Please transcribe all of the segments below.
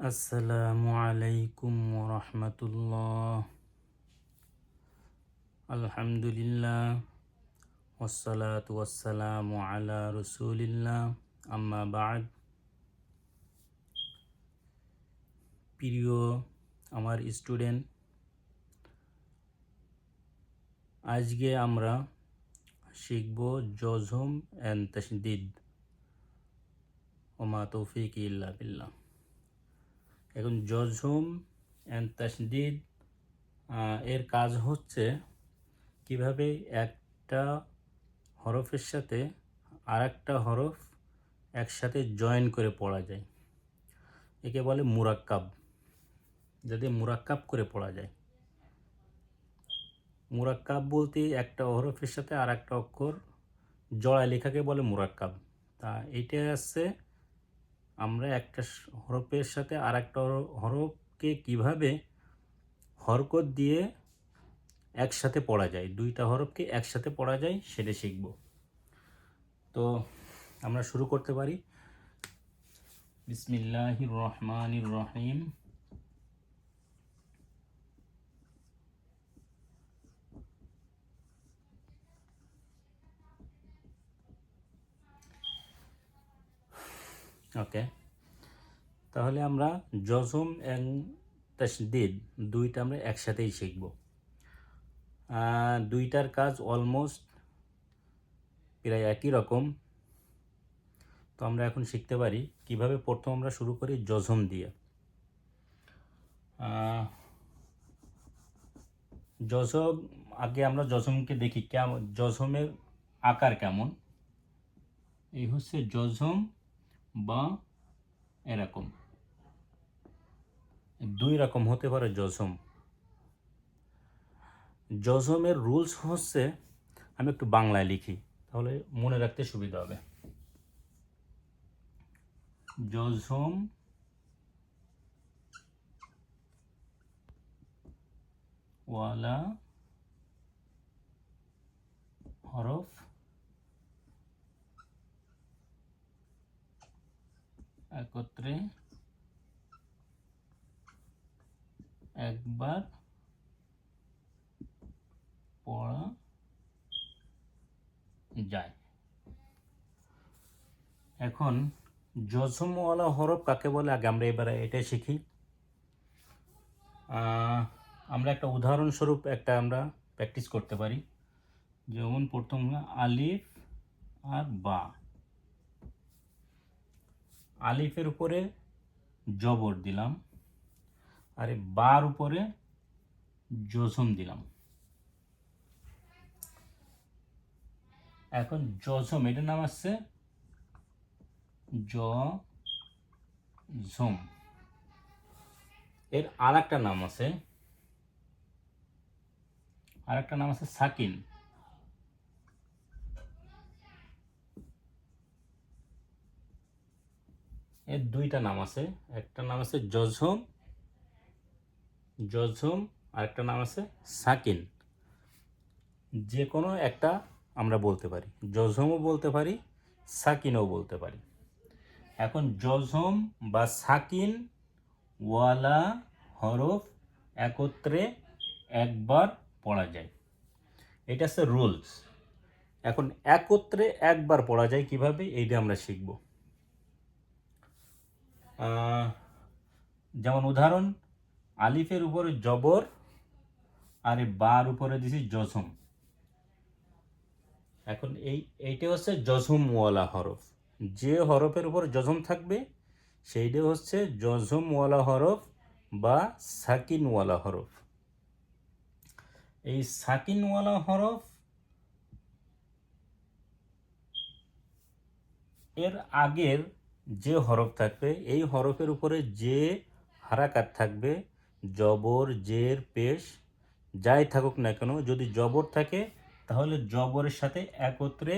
আসসালামু আলাইকুম ওরহমতুল্লাহ। আলহামদুলিল্লাহ ওয়াসসালাতু ওয়াসসালামু আলা রসুলিল্লাহ, আম্মা বাদ। প্রিয় আমার স্টুডেন্ট, আজকে আমরা শিখব জজম অ্যান্ড তাশদীদ। ওমা তৌফিক ইল্লা বিল্লাহ। এখন জজম অ্যান্ড তাশদীদ এর কাজ হচ্ছে কিভাবে একটা হরফের সাথে আরেকটা হরফ একসাথে জয়েন করে পড়া যায়। একে বলে মুরাক্কাব, যাতে মুরাক্কাব করে পড়া যায়। মুরাক্কাব বলতে একটা হরফের সাথে আর একটা অক্ষর জড়ায় লেখাকে বলে মুরাক্কাব। তা এইটা আসছে আমরা একটা হরফের সাথে আর একটা হরফকে কিভাবে হরকত দিয়ে একসাথে পড়া যায়, দুইটা হরফকে একসাথে পড়া যায় সেটা শিখব। তো আমরা শুরু করতে পারি। বিসমিল্লাহির রহমানির রহিম। ওকে, তাহলে আমরা জজম এবং তাশদীদ দুইটা আমরা একসাথেই শিখব। দুইটার কাজ অলমোস্ট প্রায় একই রকম। তো আমরা এখন শিখতে পারি কিভাবে। প্রথম আমরা শুরু করি জজম দিয়ে। জজম আগে আমরা জজমকে দেখি কেমন, জজমের আকার কেমন। এই হচ্ছে জজম, বা এরকম দুই রকম হতে পারে জজম। জজমের রুলস হচ্ছে, আমি একটু বাংলায় লিখি তাহলে মনে রাখতে সুবিধা হবে। জজম ওয়ালা হরফ একত্রে একবার পড়া যায়। এখন জজমওয়ালা হরফ কাকে বলে আগে আমরা এবারে এটা শিখি। আমরা একটা উদাহরণস্বরূপ আমরা প্র্যাকটিস করতে পারি। যেমন প্রথম আলিফ আর বা। আলিফের উপরে জবর দিলাম, আর বার উপরে জজম দিলাম। এখন জজম, এটার নাম আসছে জজম। এর আর একটা নাম আছে, সাকিন। এর দুইটা নাম আছে, একটা নাম আছে জজম, আর একটা নাম আছে সাকিন। যে কোনো একটা আমরা বলতে পারি, জজমও বলতে পারি, সাকিনও বলতে পারি। এখন জজম বা সাকিন ওয়ালা হরফ একত্রে একবার পড়া যায়, এটা হচ্ছে রুলস। এখন একত্রে একবার পড়া যায় কিভাবে, এইটা আমরা শিখব। যেমন উদাহরণ, আলিফের উপরে জবর আর বার উপরে দিছি জজম। এখন এইটা হচ্ছে জজমওয়ালা হরফ। যে হরফের উপর জজম থাকবে সেইটা হচ্ছে জজমওয়ালা হরফ বা সাকিনওয়ালা হরফ। এই সাকিনওয়ালা হরফ এর আগের যে হরফ থাকবে, এই হরফের উপরে যে হারাকাত থাকবে, জবর, জের, পেশ যাই থাকুক না কেন, যদি জবর থাকে তাহলে জবরের সাথে একত্রে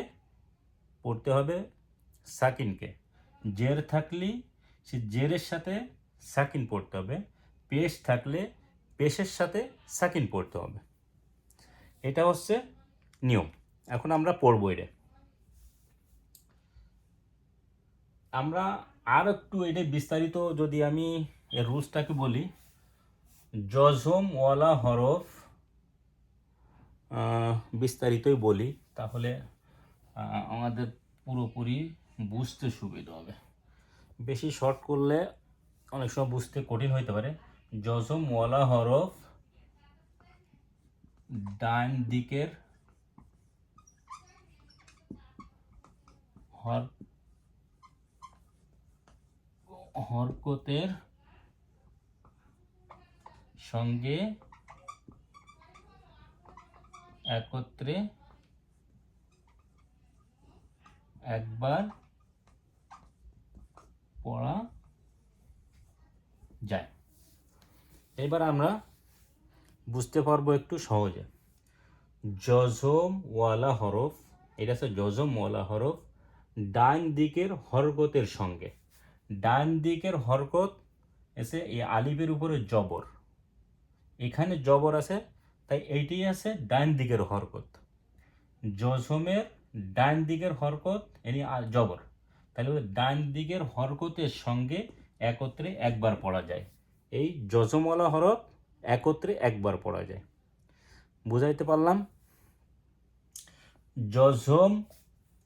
পড়তে হবে সাকিনকে। জের থাকলে সে জেরের সাথে সাকিন পড়তে হবে, পেশ থাকলে পেশের সাথে সাকিন পড়তে হবে। এটা হচ্ছে নিয়ম। এখন আমরা পড়বো এটা। আমরা আর একটু এটা বিস্তারিত যদি আমি এর রুলসটাকে বলি। জজমওয়ালা হরফ বিস্তারিতই বলি, তাহলে আমাদের পুরোপুরি বুঝতে সুবিধা হবে। বেশি শর্ট করলে অনেক সময় বুঝতে কঠিন হইতে পারে। জজমওয়ালা হরফ ডান দিকের হরকতের সঙ্গে একত্রে একবার পড়া যায়। এবার আমরা বুঝতে পারবো একটু সহজে। জজমওয়ালা হরফ, এটা হচ্ছে জজমওয়ালা হরফ ডান দিকের হরকতের সঙ্গে। ডান দিকের হরকত এসে এই আলিফের উপরে জবর, এখানে জবর আছে, তাই এইটি আছে ডান দিকের হরকত। জজমের ডান দিকের হরকত এনি জবর, তাহলে ডান দিকের হরকতের সঙ্গে একত্রে একবার পড়া যায়। এই জজমওয়ালা হরফ একত্রে একবার পড়া যায়। বুঝাইতে পারলাম?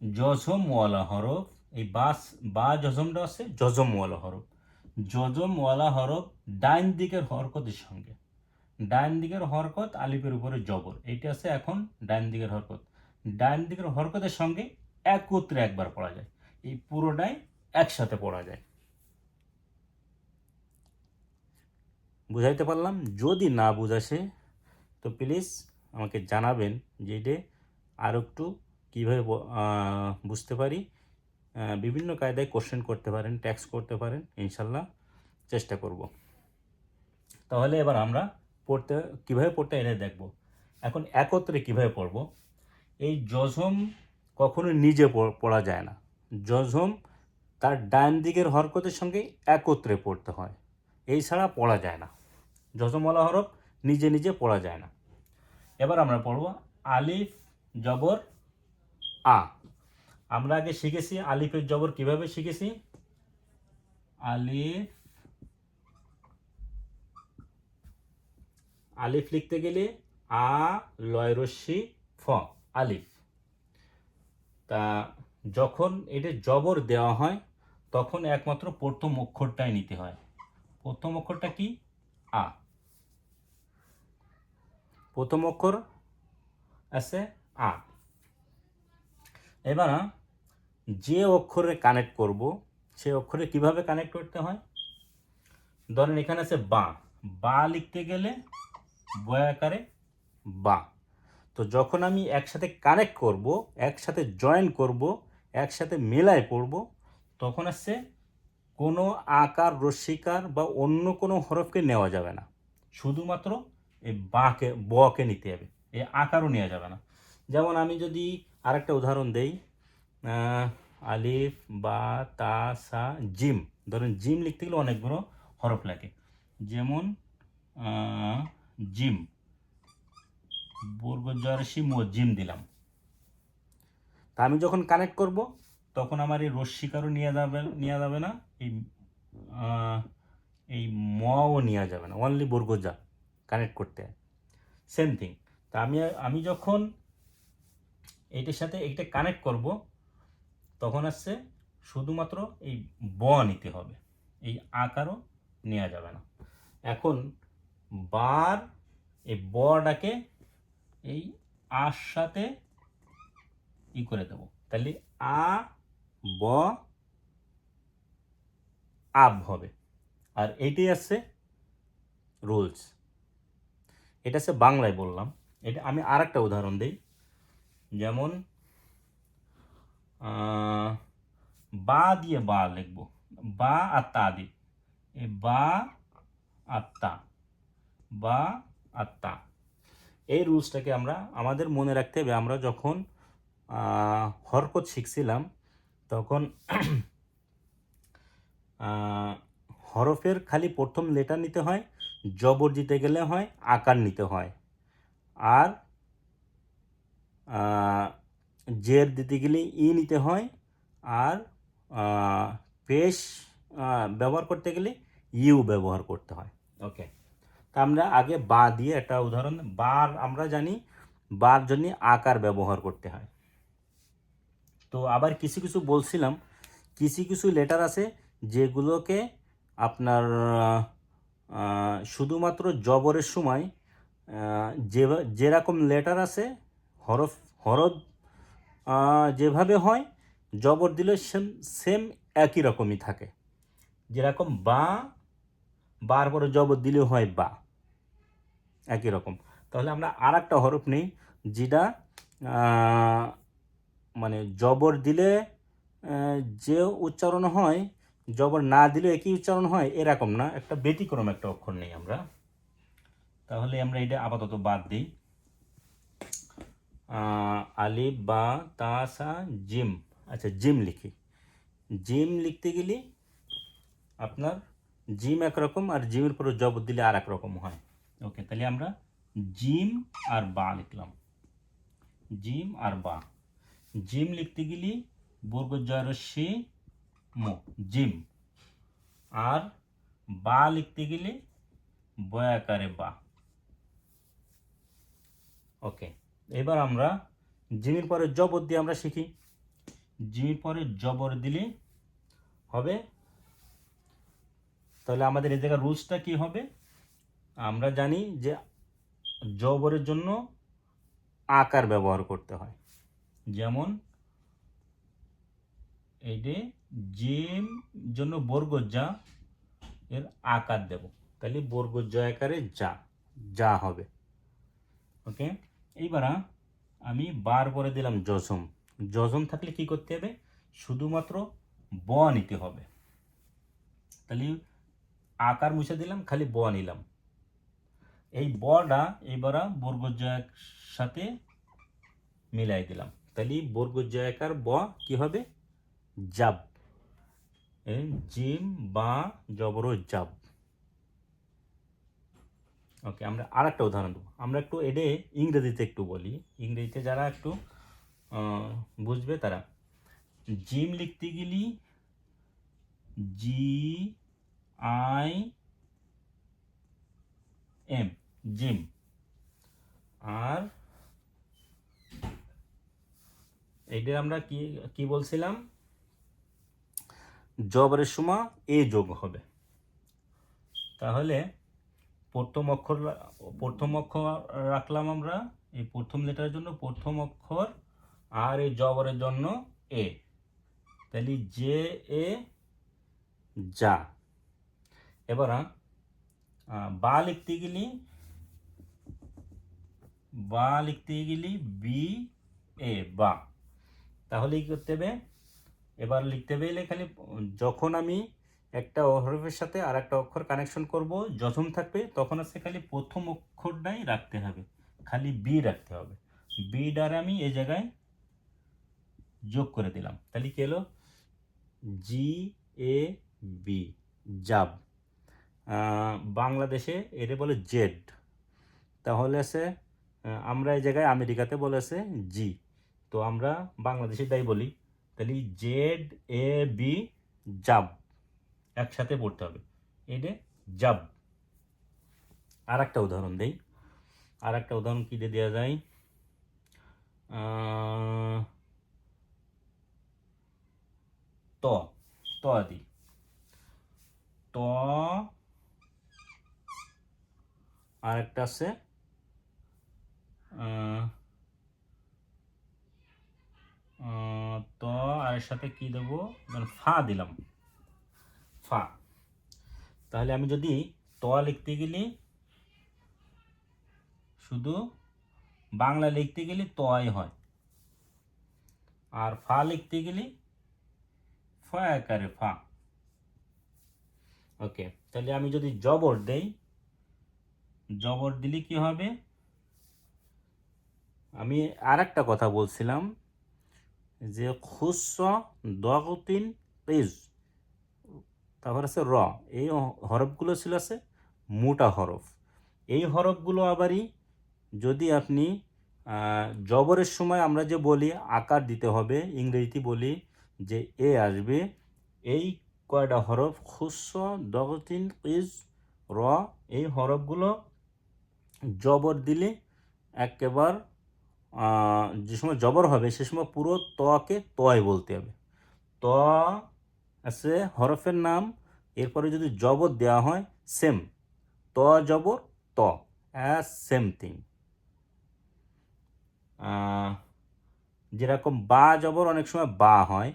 জজমওয়ালা হরফ, এই বা জজমটা আছে জজমওয়ালা হরফ। জজমওয়ালা হরফ ডান দিকের হরকতের সঙ্গে, ডান দিকের হরকত আলিফের উপরে জবর, এইটা আছে এখন ডান দিকের হরকত। ডান দিকের হরকতের সঙ্গে একত্রে একবার পড়া যায়, এই পুরোটাই একসাথে পড়া যায়। বুঝাইতে পারলাম? যদি না বুঝাসে তো প্লিজ আমাকে জানাবেন যে এটা আর একটু কীভাবে বুঝতে পারি। বিভিন্ন কায়দায় কোশ্চেন করতে পারেন, ট্যাক্স করতে পারেন, ইনশাল্লাহ চেষ্টা করব। তাহলে এবার আমরা কীভাবে পড়তে এনে দেখব। এখন একত্রে কীভাবে পড়ব। এই জজম কখনো নিজে পড়া যায় না, জজম তার ডান দিকের হরকতের সঙ্গে একত্রে পড়তে হয়, এই ছাড়া পড়া যায় না। জজমওয়ালা হরফ নিজে নিজে পড়া যায় না। এবার আমরা পড়ব আলিফ জবর আ। আমরা আগে শিখেছি আলিফের জবর কিভাবে শিখেছি। আলিফ লিখতে গেলে আ লয় রস্যি ফ, আলিফ। তা যখন এটা জবর দেওয়া হয় তখন একমাত্র প্রথম অক্ষরটাই নিতে হয়। প্রথম অক্ষরটা কি? আ। প্রথম অক্ষর আছে আ। এবার যে অক্ষরে কানেক্ট করব সে অক্ষরে কিভাবে কানেক্ট করতে হয়। ধরেন এখানে আছে বা, বা লিখতে গেলে বয়াকারে বা। তো যখন আমি একসাথে কানেক্ট করব, একসাথে জয়েন করব, একসাথে মেলায় পড়ব, তখন আসছে কোনো আকার রস্যিকার বা অন্য কোনো হরফকে নেওয়া যাবে না, শুধুমাত্র এই বকে নিতে হবে, এই আকারও নেওয়া যাবে না। যেমন আমি যদি আরেকটা উদাহরণ দেই, আলিফ বা তা সা জিম। ধরেন জিম লিখতে গেলে অনেকগুলো হরফ লাগে, যেমন জিম, বর্গজরসি মো, জিম দিলাম। তা আমি যখন কানেক্ট করব তখন আমার এই রস্যিকারও নেওয়া যাবে না, এই মও নেওয়া যাবে না, অনলি বর্গজা কানেক্ট করতে হয়। Same thing. তা আমি যখন এইটার সাথে এইটা কানেক্ট করব তখন আসছে শুধুমাত্র এই ব নিতে হবে, এই আকারও নেওয়া যাবে না। এখন বার এই বটাকে এই আর সাথে করে দেব, তাহলে আ ব আব হবে। আর এইটাই আছে রুলস। এটা হচ্ছে বাংলায় বললাম। এটা আমি আর একটা উদাহরণ দিই, যেমন বা দিয়ে বা লিখবো, বা আর তা দিই, বা আত্মা, বা আত্মা। এই রুলসটাকে আমাদের মনে রাখতে হবে। আমরা যখন হরকত শিখছিলাম তখন হরফের খালি প্রথম লেটার নিতে হয়, জবর দিতে গেলে হয় আকার নিতে হয়, আর জের দিতে গেলে ই নিতে হয়, আর পেশ ব্যবহার করতে গেলে ইউ ব্যবহার করতে হয়। ওকে, তা আমরা আগে বা দিয়ে একটা উদাহরণ, বার আমরা জানি বার জন্য আকার ব্যবহার করতে হয়। তো আবার কিছু কিছু বলছিলাম, কিছু কিছু লেটার আছে যেগুলোকে আপনার শুধুমাত্র জবরের সময় যে যেরকম লেটার আছে, হরফ হরফ যেভাবে হয়, জবর দিলে সেম সেম একই রকমই থাকে। যেরকম বা, বার পরে জবর দিলেও হয় বা, একই রকম। তাহলে আমরা আর একটা হরফ নেই যেটা মানে জবর দিলে যে উচ্চারণ হয়, জবর না দিলে একই উচ্চারণ হয় এরকম না, একটা ব্যতিক্রম একটা অক্ষর নেই আমরা। তাহলে আমরা এটা আপাতত বাদ দিই। আলিফ বা তা সা জিম, আচ্ছা জিম লিখি। জিম লিখতে গেলে আপনার জিম একরকম আর জিমের পরে জবর দিলে আর এক রকম হয়। ওকে, তাহলে আমরা জিম আর বা লিখলাম, জিম আর বা। জিম লিখতে গেলে বর্গ জয়রস্যি মো, জিম। আর বা লিখতে গেলে বয়াকারে বা। ওকে, এবার আমরা জিমের পরে জবর দিয়ে আমরা শিখি। জিমের পরে জবর দিলে হবে, তাহলে আমাদের এই জায়গায় রুলসটা কি হবে? আমরা জানি যে জবরের জন্য আকার ব্যবহার করতে হয়। যেমন এই যে জিম জন্য বর্গ যা, এর আকার দেব, তাহলে বর্গ জয়াকারে যা, যা হবে। ওকে, এইবার আমি বার করে দিলাম জজম। জজম থাকলে কি করতে হবে? শুধুমাত্র ব নিতে হবে। তাহলে আকার মুছে দিলাম, খালি ব নিলাম। এই বটা এবার বর্গ জয়ের সাথে মিলাই দিলাম, তাহলে বর্গ জয়াকার ব কি হবে? জাব। জিম বা জবর জাব। ওকে, আমরা আর একটা উদাহরণ দেবো। আমরা একটু এডে ইংরেজিতে একটু বলি, ইংরেজিতে যারা একটু বুঝবে তারা। জিম লিখতে গেলি জি আই এম, জিম। আর এইটা আমরা কি কি বলছিলাম? জবরের সময় এ যোগ হবে। তাহলে প্রথম অক্ষর রাখলাম আমরা এই প্রথম লেটারের জন্য প্রথম অক্ষর, আর এই জবরের জন্য এ, তাহলে জে এ যা। এবার বা লিখতে গেলি বি এ বা। তাহলে কি করতে হবে? এবার লিখতে হবে খালি যখন আমি একটা হরফের সাথে আর একটা অক্ষর কানেকশন করব, যখন থাকবে তখন আছে খালি প্রথম অক্ষরটাই রাখতে হবে, খালি বি রাখতে হবে। বি দ্বারা আমি এই জায়গায় যোগ করে দিলাম, তাহলে কি হলো? জি এ বি, জাব। বাংলাদেশে এর বলে জেড, তাহলে আছে আমরা এই জায়গায় আমেরিকাতে বলেছে জি, তো আমরা বাংলাদেশে তাই বলি। তাহলে জেড এ বি, জাব, একসাথে পড়তে হবে, এটা জাব। আর একটা উদাহরণ দেই, আর একটা উদাহরণ কী দিয়ে দেওয়া যায়? ত, ত আদি, ত। আর একটা আছে ত, আর এর সাথে কি দেবো? ফা দিলাম, ফা। তাহলে আমি যদি ত লিখতে গেলে শুধু বাংলা লিখতে গেলে তয় হয়, আর ফা লিখতে গেলে ফা আকারে ফা। ওকে, তাহলে আমি যদি জবর দেই, জবর দিলে কি হবে? আমি আর একটা কথা বলছিলাম যে খুস্স দগতিন পেজ, তারপর আছে র, এই হরফগুলো ছিল আছে মোটা হরফ। এই হরফগুলো আবারই যদি আপনি জবরের সময় আমরা যে বলি আকার দিতে হবে, ইংরেজিতে বলি যে এ আসবে, এই কয়টা হরফ? খুস্স দগতিন ইজ র। এই হরফগুলো জবর দিলে একেবার যে সময় জবর হবে সে সময় পুরো তকে তয় বলতে হবে। ত আছে হরফের নাম, এরপরে যদি জবর দেওয়া হয় সেম, ত জবর ত, অ্যাজ সেম থিং। যেরকম বা জবর অনেক সময় বা হয়,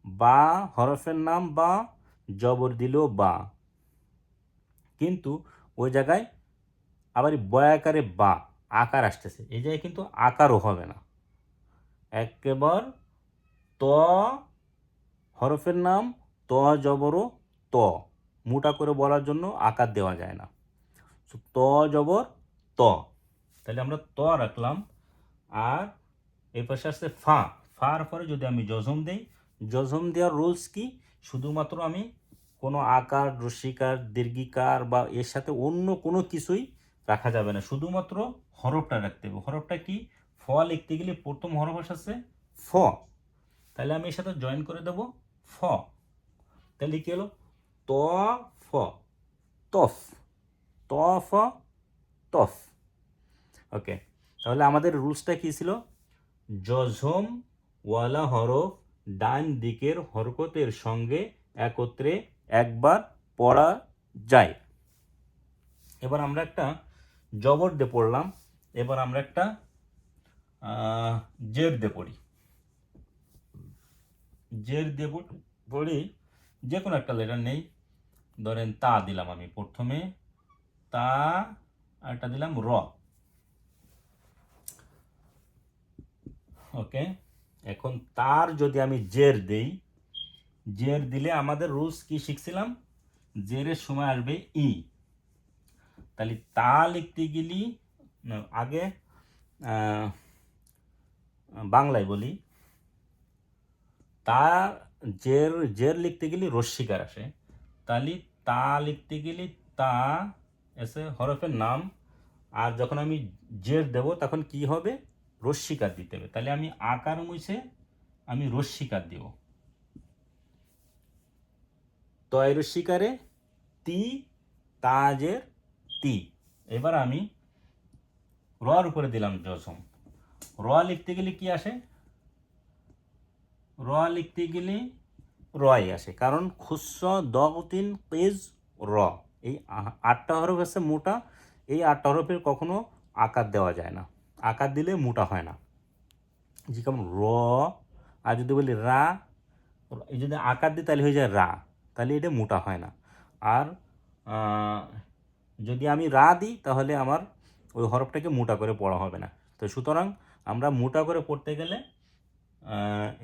বা হরফের নাম বা, জবর দিলেও বা, কিন্তু ওই জায়গায় আবার বয়াকারে বা আকার আসতেছে, এই জায়গায় কিন্তু আকারও হবে না। একেবার ত হরফের নাম, ত জবরও ত, মোটা করে বলার জন্য আকার দেওয়া যায় না। ত জবর ত, তাহলে আমরা ত রাখলাম। আর এই পাশে আসছে ফা। ফার পরে যদি আমি জজম দেই, জজম দেওয়ার রুলস কি? শুধুমাত্র আমি কোনো আকার, রস্যিকার, দীর্ঘিকার বা এর সাথে অন্য কোনো কিছুই রাখা যাবে না, শুধুমাত্র হরফটা রাখতে হবে। হরফটা কি? ফ লিখতে গেলে প্রথম হরফ আসছে ফ, তাহলে আমি এর সাথে জয়েন করে দেব ফ, তাহলে কি হলো? ত ফ তফ, ত ফ তফ। ওকে, তাহলে আমাদের রুলসটা কি ছিল? জজম ওয়ালা হরফ ডান দিকের হরকতের সঙ্গে একত্রে একবার পড়া যায়। এবার আমরা একটা জবর দিয়ে পড়লাম, এবার আমরা একটা জের দিয়ে পড়ি। জের দিয়ে পড়ি, যে কোনো একটা লেটার নেই, ধরেন তা দিলাম আমি প্রথমে, তা, আর একটা দিলাম র। ওকে, এখন তার যদি আমি জের দেই, জের দিলে আমাদের রুলস কি শিখছিলাম? জেরের সময় আসবে ই, তাহলে তা লিখতে গেলি আগে বাংলায় বলি, তা জের, জের লিখতে গেলে রস্যিকার আসে, তাহলে তা লিখতে গেলে তা এসে হরফের নাম, আর যখন আমি জের দেব তখন কি হবে? রস্যিকার দিতে হবে, তাহলে আমি আকার মুছে আমি রস্যিকার দেব, তয় রস্যিকারে তি, তাজের তি। এবার আমি রর উপরে দিলাম জজম। র লিখতে গেলে কি আসে? র লিখতে গেলে রয় আসে, কারণ খুস্স দগতিন পেজ র, এই 8টা হরফ আছে মোটা, এই 8টা হরফের কখনো আকার দেওয়া যায় না, আকার দিলে মোটা হয় না। যেমন র, আর যদি বলি রা, এই যদি আকার দিই তাহলে হয়ে যায় রা, তাহলে এটা মোটা হয় না। আর যদি আমি রা দিই তাহলে আমার ওই হরফটাকে মোটা করে পড়া হবে না। তো সুতরাং আমরা মোটা করে পড়তে গেলে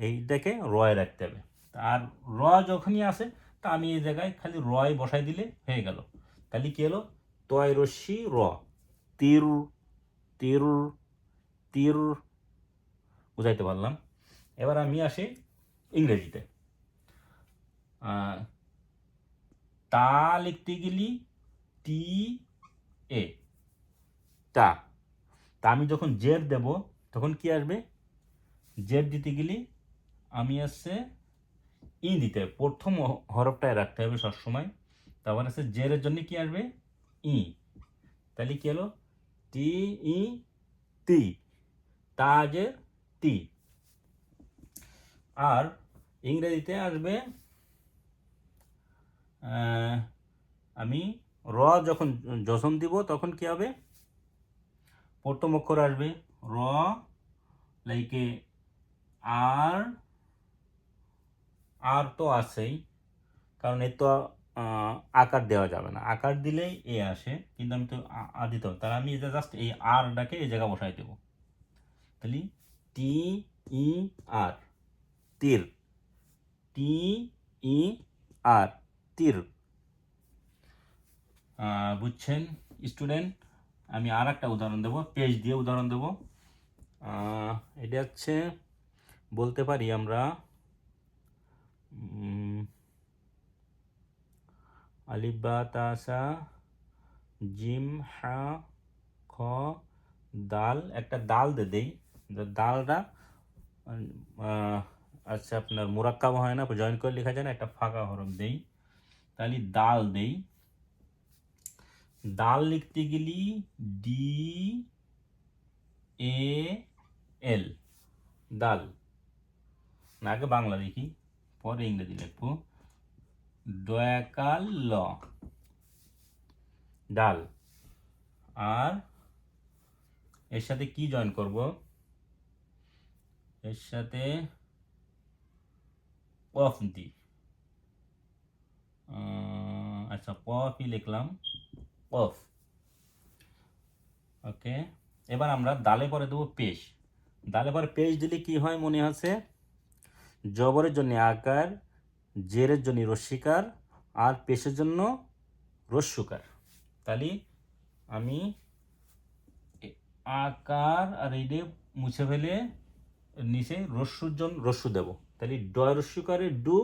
এইটাকে রয় রাখতে হবে। আর র যখনই আসে তা আমি এই জায়গায় খালি রয় বসাই দিলে হয়ে গেল। তাহলে কী হলো? তয় রস্যি র, তীর, তীর, তীর, বুঝাইতে পারলাম। এবার আমি আসি ইংরেজিতে। তা লিখতে গেলি টি এ, তা। তা আমি যখন জের দেব তখন কি আসবে? জের দিতে গেলে আমি আসছে ই দিতে হবে, প্রথম হরফটায় রাখতে হবে সবসময়। তারপর আছে জেরের জন্য কি আসবে? ই, তাহলে কি হলো? টি ই তি, তাজের তি। আর ইংরেজিতে আসবে আমি র যখন যখন দিব তখন কি হবে? প্রথম অক্ষর আসবে র, লাইকে আর, আর তো আছেই, কারণ এর তো আকার দেওয়া যাবে না, আকার দিলেই এ আসে, কিন্তু আমি তো দিতে হবে, তাহলে আমি এটা জাস্ট এই আরটাকে এই জায়গায় বসাই দেবো। তাহলে টি ই আর, তীর, টি ই আর, তীর। বুঝছেন স্টুডেন্ট? আমি আর একটা উদাহরণ দেবো, পেজ দিয়ে উদাহরণ দেবো। এটা হচ্ছে বলতে পারি আমরা আলিফ বা তা সা জিম হা খ দাল, একটা দাল দিয়ে দেই, ডালটা আচ্ছা আপনার মুরাক্কাব হয় না, জয়েন করে লেখা যায় না, একটা ফাঁকা হরফ দেই, তাহলে দাল দেই। দাল লিখতে গেলি ডি এ এল, দাল। না আগে বাংলা লিখি পরে ইংরেজি লিখবো। ডয়াকাল ল, ডাল। আর এর সাথে কি জয়েন করব, এর সাথে কফ দি। আচ্ছা কফই লিখলাম, কফ। ওকে, এবার আমরা দালে পরে দেবো পেশ। দালে পরে পেশ দিলে কি হয় মনে আছে, জবরের জন্য আকার, জেরের জন্য রস্যিকার, আর পেশের জন্য রস্যুকার। তাহলে আমি আকার আর এই দিয়ে মুছে ফেলে নিচে রস্যুর জন্য রস্যু দেব, তাহলে ডয় রস্যুকারে ডু,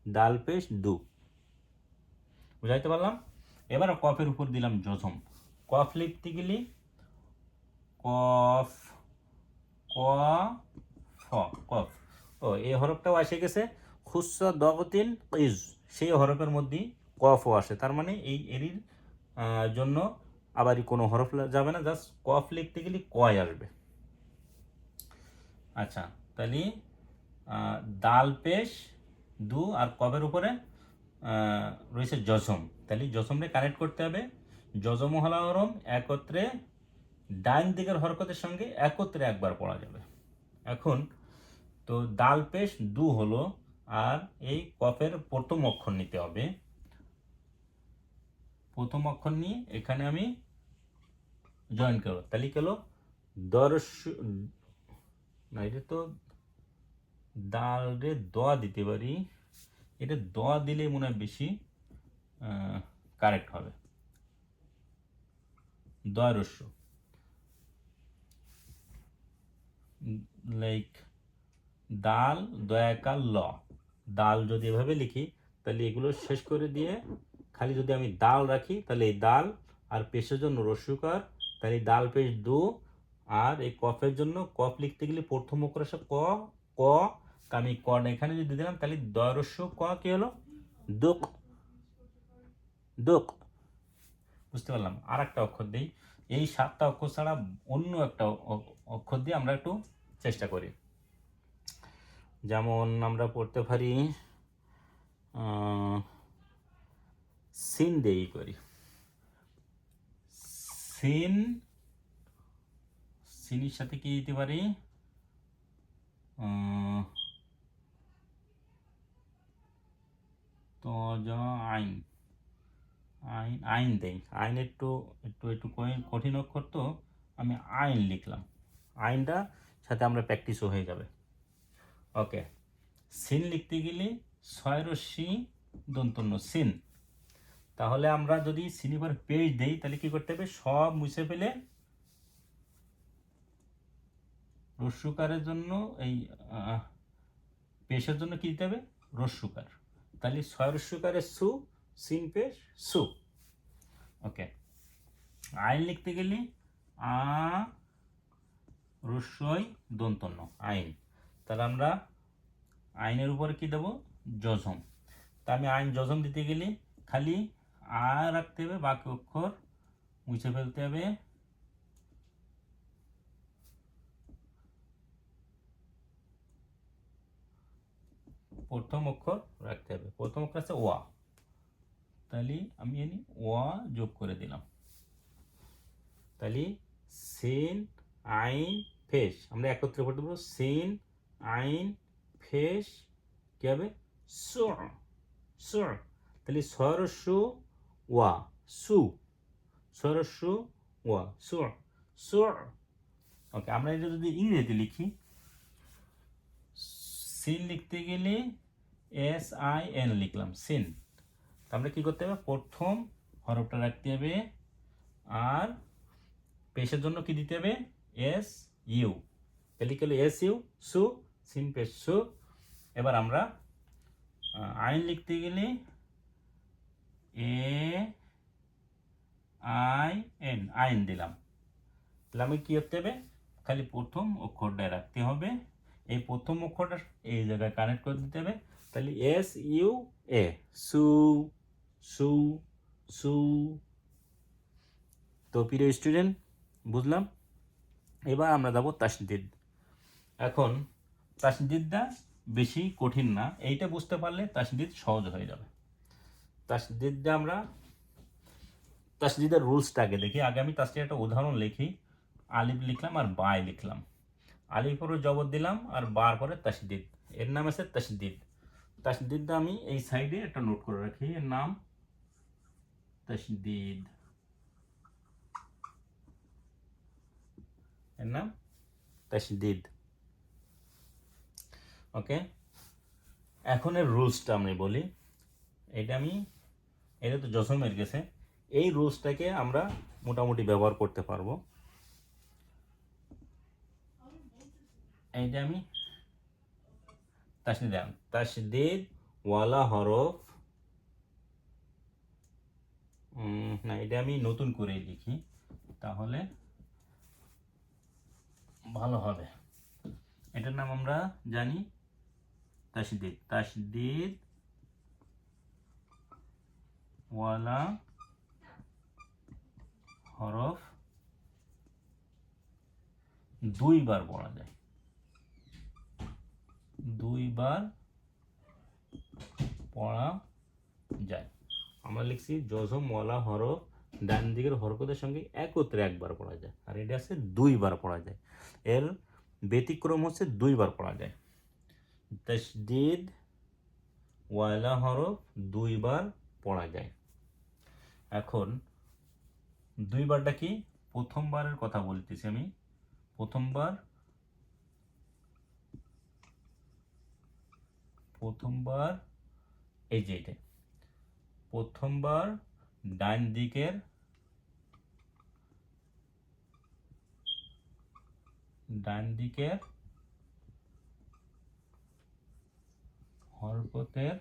ডাল পেশ ডু। বুঝাইতে পারলাম? এবার কফের উপর দিলাম জজম। কফ লিখতে গেলে কফ, ক ফ, কফ। ও এই হরফটাও এসে গেছে, খুসা দগতিন ইজ, সেই হরফের মধ্যেই কফও আসে, তার মানে এই এরির জন্য আবারই কোনো হরফ যাবে না, জাস্ট কফ লিখতে গেলে কয় আসবে। আচ্ছা তাহলে দাল পেশ দু, আর কফের উপরে রয়েছে জজম, তাহলে জজমরে কানেক্ট করতে হবে। জজম হলা হরম একত্রে ডাইন দিকের হরকতের সঙ্গে একত্রে একবার পড়া যাবে। এখন তো দাল পেশ দু হলো, আর এই কফের প্রথম অক্ষর নিতে হবে। প্রথম অক্ষর নিয়ে এখানে আমি জয়েন করব, তাহলে কি হলো না এটা তো দাল রে দোয়া দিতে পারি, এটা দোয়া দিলে মনে হয় বেশি কারেক্ট হবে। দয়রস্য, লাইক দাল দয়াকাল ল, দাল যদি এভাবে লিখি তাহলে এগুলো শেষ করে দিয়ে খালি যদি আমি দাল রাখি তাহলে এই দাল, আর পেশের জন্য রস্যুকার, তাহলে দাল পেশ দু। আর এই কফের জন্য কফ লিখতে গেলে প্রথম অক্ষর আসে ক, ক আমি ক এখানে যদি দিলাম তাহলে দয়রস্য ক কি হলো দুক, দুক। বুঝতে পারলাম? আর একটা অক্ষর দিই, এই 7টা অক্ষর ছাড়া অন্য একটা অক্ষর দিয়ে আমরা একটু চেষ্টা করি। যেমন আমরা পড়তে পারি সিন দিয়ে করি, সিন, সিনের সাথে কি দিতে পারি, তো আইন, আইন, আইন দেই। আইন একটু একটু একটু কঠিন অক্ষর, তো আমি আইন লিখলাম, আইনটা সাথে আমরা প্র্যাকটিসও হয়ে যাবে। ওকে, সিন লিখতে গেলে 6 রশ্মি দন্তন্য সিন। তাহলে আমরা যদি সিনিবার পেজ দেই তাহলে কি করতে হবে, সব মুছে ফেলে রস্যুকারের জন্য এই পেশের জন্য কি দিতে হবে, রস্যুকার। তাহলে 6 রস্যুকারের সু, সিন পেশ সু। ওকে, আইন লিখতে গেলে আ রস্যই দন্তন্য আইন। তাহলে আমরা আইনের উপরে কি দেব, জজম। তা আমি আইন জজম দিতে গেলে খালি আ রাখতে হবে, বাকি অক্ষর মুছে ফেলতে হবে। প্রথম অক্ষর রাখতে হবে, প্রথম অক্ষর আছে ওয়া, তাহলে আমি এনে ওয়া যোগ করে দিলাম। তাহলে সিন আইন ফেস আমরা একত্রে পড়তে পারবো, সিন আইন ফেস কি হবে সুর, সুর। তাহলে সরস্য ওয়া সু, সরস্য ওয়া সুর, সুর। ওকে, আমরা এটা যদি ইংরেজিতে লিখি, সিন লিখতে গেলে SIN লিখলাম সিন। আমরা কি করতে হবে, প্রথম হরফটা রাখতে হবে, আর পেশের জন্য কি দিতে হবে SU, তাহলে কি হলো SU সু, সিন পেশ সু। এবার আমরা আইন লিখতে গেলে AIN আইন দিলাম। তাহলে আমি কি করতে হবে, খালি প্রথম অক্ষরটা রাখতে হবে, এই প্রথম অক্ষরটা এই জায়গায় কানেক্ট করে দিতে হবে। তাহলে এস ইউ এ, সু সু সু। তো প্রিয় স্টুডেন্ট, বুঝলাম। এবার আমরা যাব তাসদিদ। এখন তাসদিদটা বেশি কঠিন না, এইটা বুঝতে পারলে তাসদিদ সহজ হয়ে যাবে। তাসদিদটা আমরা তাসদিদের রুলসটা আগে দেখি। আগে আমি তাসদিদের একটা উদাহরণ লিখি। আলিফ লিখলাম আর বাই লিখলাম, আলিফ পরে জবর দিলাম আর বার পরে তাসদিদ, এর নাম আছে তাসদিদ। তাসদিদটা আমি এই সাইডে একটা নোট করে রাখি, এর নাম তাসদিদ, এর নাম তাসদিদ। ওকে, এখন এর রুলসটা আমি বলি। এটা তো জজমের গেছে, এই রুলসটাকে আমরা মোটামুটি ব্যবহার করতে পারবো। এইটা আমি তাসদিদ দিলাম, তাসদিদ ওয়ালা হরফ, না এটা আমি নতুন করে লিখি তাহলে ভালো হবে। এটার নাম আমরা জানি তাসদিদ, তাসদিদ ওয়ালা হরফ দুইবার পড়া যায়, দুইবার পড়া যায়। আমরা লিখছি জজম ওয়ালা হরফ ডান দিকের হরকতের সঙ্গে একত্রে একবার পড়া যায়, আর এটা আছে দুইবার পড়া যায়। এর ব্যতিক্রম হচ্ছে দুইবার পড়া যায়। তাসদিদ ওয়ালা হরফ দুইবার পড়া যায়। এখন দুইবারটা কি, প্রথমবারের কথা বলতেছি আমি। প্রথমবার এই যে এটা, প্রথমবার ডান দিকের হরকতের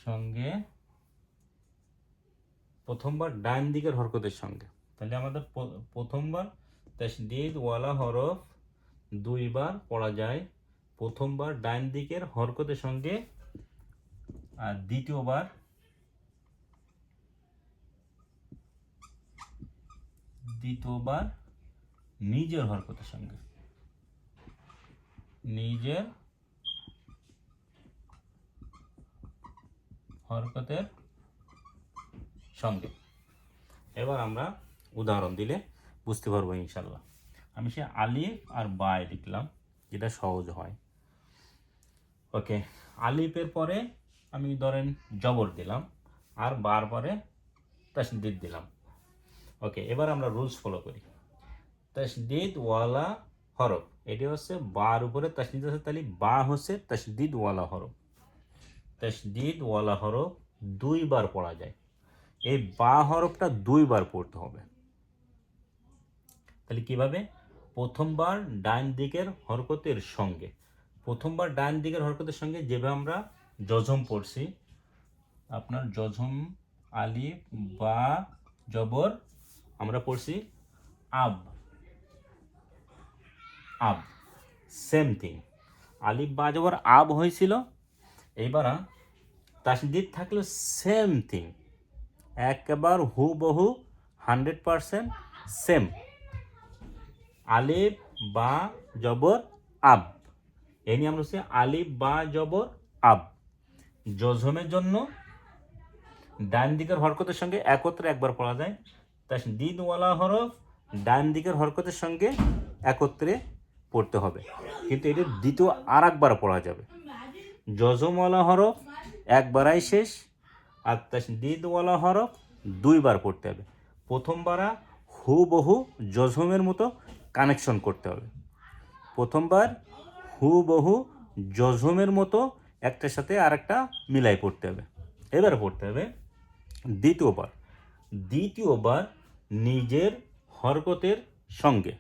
সঙ্গে, প্রথমবার ডান দিকের হরকতের সঙ্গে, তাহলে আমাদের প্রথমবার তাসদিদ ওয়ালা হরফ দুইবার পড়া যায়, প্রথমবার ডান দিকের হরকতের সঙ্গে, আর দ্বিতীয়বার নিজের হরকতের সঙ্গে, নিজের হরকতের সঙ্গে। এবার আমরা উদাহরণ দিলে বুঝতে পারবো ইনশাল্লাহ। আমি সে আলিফ আর বাই লিখলাম, যেটা সহজ হয়। ওকে, আলিফের পরে আমি ধরেন জবর দিলাম আর বার পরে তাসদিদ দিলাম। ওকে, এবার আমরা রুলস ফলো করি। তাসদিদ ওয়ালা হরফ, এটি হচ্ছে বার উপরে তাসদিদ আছে, তাহলে বা হচ্ছে তাসদিদ ওয়ালা হরফ। তাসদিদ ওয়ালা হরফ দুইবার পড়া যায়, এই বা হরফটা দুইবার পড়তে হবে। তাহলে কিভাবে, প্রথমবার ডান দিকের হরকতের সঙ্গে, প্রথমবার ডান দিকের হরকতের সঙ্গে যেভাবে আমরা জজম পড়ছি, আপনার জজম আলিফ বা জবর আমরা পড়ছি আব, সেম থিং, আলিফ বা জবর আব হয়েছিল। এইবার তাসদিদ থাকলো সেম থিং, একবার হুবহু 100% সেম, আলিফ বা জবর আব, এই নিয়ে আমরা হচ্ছে আলিফ বা জবর আব। জজমের জন্য ডান দিকের হরকতের সঙ্গে একত্রে একবার পড়া যায়, তাসদিদ ওয়ালা হরফ ডান দিকের হরকতের সঙ্গে একত্রে পড়তে হবে, কিন্তু এটি দ্বিতীয় আর একবার পড়া যাবে। জজম ওয়ালা হরফ একবারাই শেষ, আর তাসদিদ ওয়ালা হরফ দুইবার পড়তে হবে। প্রথমবার হুবহু জজমের মতো কানেকশন করতে হবে, প্রথমবার হুবহু জজমের মতো একটার সাথে আরেকটা মিলাই পড়তে হবে। এবার পড়তে হবে দ্বিতীয়বার নিজের হরকতের সঙ্গে,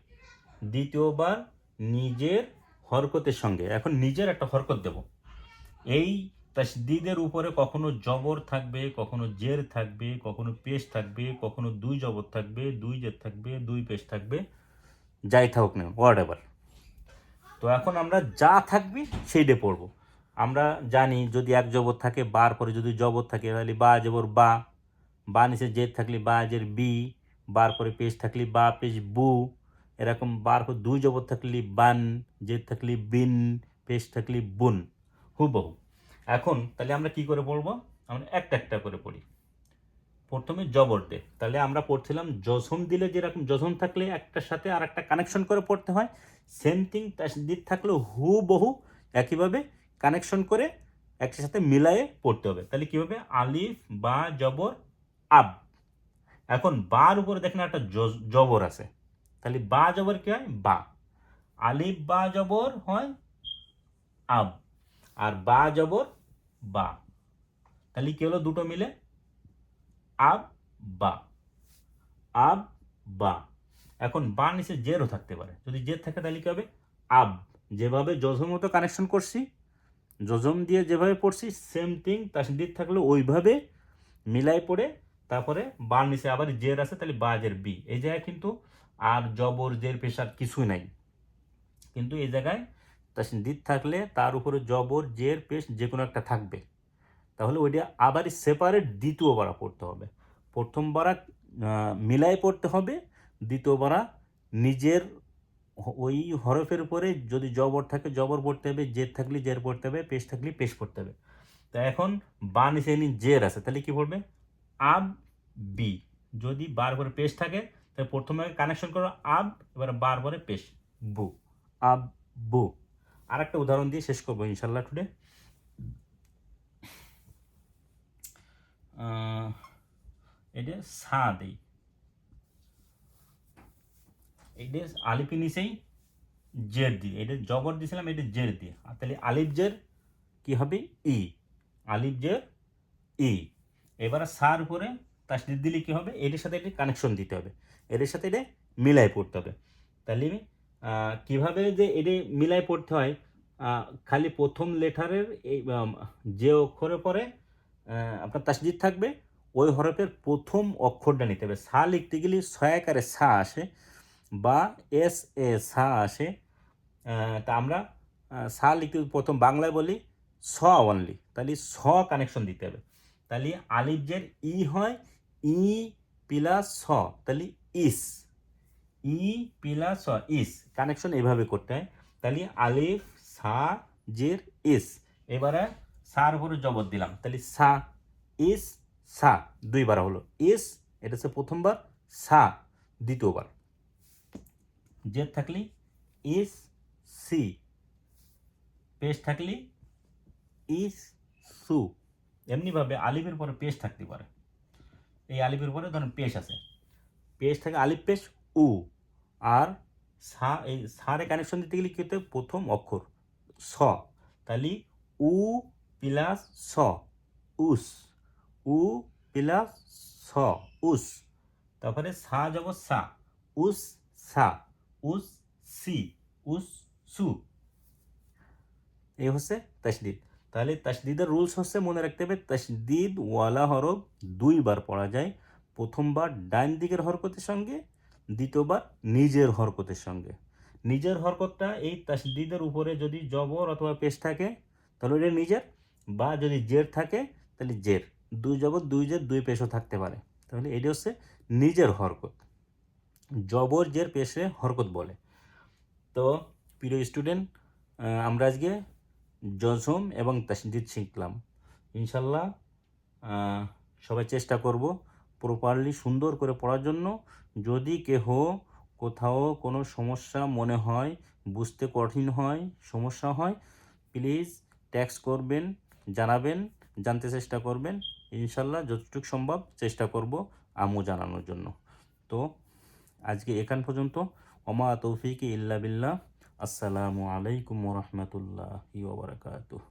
দ্বিতীয়বার নিজের হরকতের সঙ্গে। এখন নিজের একটা হরকত দেব, এই তাসদিদের উপরে কখনো জবর থাকবে, কখনো জের থাকবে, কখনো পেশ থাকবে, কখনো দুই জবর থাকবে, দুই জের থাকবে, দুই পেশ থাকবে, যাই থাকুক না হোয়াট এভার। তো এখন আমরা যা থাকবে সেইটা পড়বো। আমরা জানি যদি এক জবর থাকে, বার পরে যদি জবর থাকে তাহলে বা জবর বা, বা নিচে জের থাকলে বা জের বি, বার পরে পেশ থাকলে বা পেশ বু, এরকম বার পর দুই জবর থাকলে বান, জের থাকলে বিন, পেশ থাকলে বুন, হুবহু। এখন তাহলে আমরা কি করে পড়বো, আমরা একটা একটা করে পড়ি। প্রথমে জবর দে, তাহলে আমরা পড়ছিলাম জজম দিলে যেরকম জজম থাকলে একটার সাথে আর একটা কানেকশন করে পড়তে হয়, সেম থিং তাসদিদ থাকলেও হুবহু একইভাবে কানেকশন করে একটার সাথে মিলায়ে পড়তে হবে। তাহলে কী হবে, আলিফ বা জবর আব। এখন বার উপরে দেখেন একটা জবর আছে, তাহলে বা জবর কি হয়, বা। আলিফ বা জবর হয় আব, আর বা জবর বা, তাহলে কি হলো, দুটো মিলে আব বা, আব বা। এখন বা নিচে জেরও থাকতে পারে, যদি জের থাকে তাহলে কি হবে, আব। যেভাবে জজম মতো কানেকশন করছি, জজম দিয়ে যেভাবে পড়ছি সেম থিং তাসদিদ থাকলে ওইভাবে মিলাই পড়ে তারপরে বার নিচে আবার জের আছে, তাহলে বা জের বি। এই জায়গায় কিন্তু আর জবর জের পেশার কিছুই নাই, কিন্তু এই জায়গায় তাসদিদ থাকলে তার উপরে জবর জের পেশ যে কোনো একটা থাকবে, তাহলে ওইটা আবার সেপারেট দ্বিতীয়বার পড়তে হবে। প্রথমবার মিলাই পড়তে হবে, দ্বিতীয়বার নিজের ওই হরফের উপরে যদি জবর থাকে জবর পড়তে হবে, জের থাকলে জের পড়তে হবে, পেশ থাকলে পেশ পড়তে হবে। তো এখন বা নিচে জের আছে, তাহলে কি পড়বে, আব বি। যদি বার পরে পেশ থাকে তাহলে প্রথমে কানেকশন করো আব, এবার বার পরে পেশ বু, আব বু। আর একটা উদাহরণ দিয়ে শেষ করবো ইনশাল্লাহ টুডে। এটা সা দেই, এটা আলিফের নিচেই জের দিয়ে, এটা জবর দিয়েছিলাম, এটা জের দিয়ে, আর তাহলে আলিফ জের কি হবে, ই, আলিফ জের ই। এবার সার উপরে তাসদিদ দিলে কি হবে, এটার সাথে এটা কানেকশন দিতে হবে, এটার সাথে এটা মিলাই পড়তে হবে। তাহলে কিভাবে যে এটা মিলাই পড়তে হয়, খালি প্রথম লেটারের এই যে অক্ষরে পরে আপনার তাসদিদ থাকবে ওই হরফের প্রথম অক্ষরটা নিতে হবে। সা লিখতে গেলে ছয়াকারে সা আসে বা এস এ সা আসে, তা আমরা সা লিখতে প্রথম বাংলায় বলি স অনলি, তাহলে স কানেকশন দিতে হবে। তাহলে আলিফ জের ই হয় ই প্লাস স, তাহলে ইস, ই প্লাস স ইস, কানেকশন এভাবে করতে হয়। তাহলে আলিফ সা জের ইস, এবারে সার উপরে জবর দিলাম, তাহলে সা ইস সা, দুইবার হলো ইস, এটা হচ্ছে প্রথমবার, সা দ্বিতীয়বার। জের থাকলে ইস সি, পেশ থাকলে ইস সু। এমনিভাবে আলিফের পরে পেশ থাকতে পারে, এই আলিফের পরে ধরেন পেশ আছে, পেশ থাকে আলিফ পেশ উ, আর সা, এই সারে কানেকশন দিতে গেলে কী হতে, প্রথম অক্ষর স, তাহলে উ প্লাস স, উস, উ প্লাস স, উস। তারপরে সা যাব সা, উস সা, উস সি, উস সু। এই হচ্ছে তাসদিদ। তাহলে তাসদিদের রুলস হচ্ছে মনে রাখতে হবে, তাসদিদ ওয়ালা হরফ দুইবার পড়া যায়, প্রথমবার ডান দিকের হরকতের সঙ্গে, দ্বিতীয়বার নিজের হরকতের সঙ্গে। নিজের হরকতটা এই তাসদিদের উপরে যদি জবর অথবা পেশ থাকে তাহলে ওটা নিজের, বা যদি জের থাকে তাহলে জের, দুই জবর দুই জের দুই পেশও থাকতে পারে, তাহলে এটি হচ্ছে নিজের হরকত। জবর জের পেশে হরকত বলে। তো প্রিয় স্টুডেন্ট, আমরা আজকে জজম এবং তাসদিদ শিখলাম। ইনশাল্লাহ সবাই চেষ্টা করব প্রপারলি সুন্দর করে পড়ার জন্য। যদি কেহ কোথাও কোনো সমস্যা মনে হয়, বুঝতে কঠিন হয়, সমস্যা হয়, প্লিজ টেক্সট করবেন, জানাবেন, জানতে চেষ্টা করবেন। ইনশাল্লাহ যতটুকু সম্ভব চেষ্টা করব আমিও জানানোর জন্য। তো আজকে এখান পর্যন্ত। ওমা তৌফিক ইল্লা বিল্লাহ। আসসালামু আলাইকুম ওয়া রাহমাতুল্লাহি ওয়া বারাকাতুহু।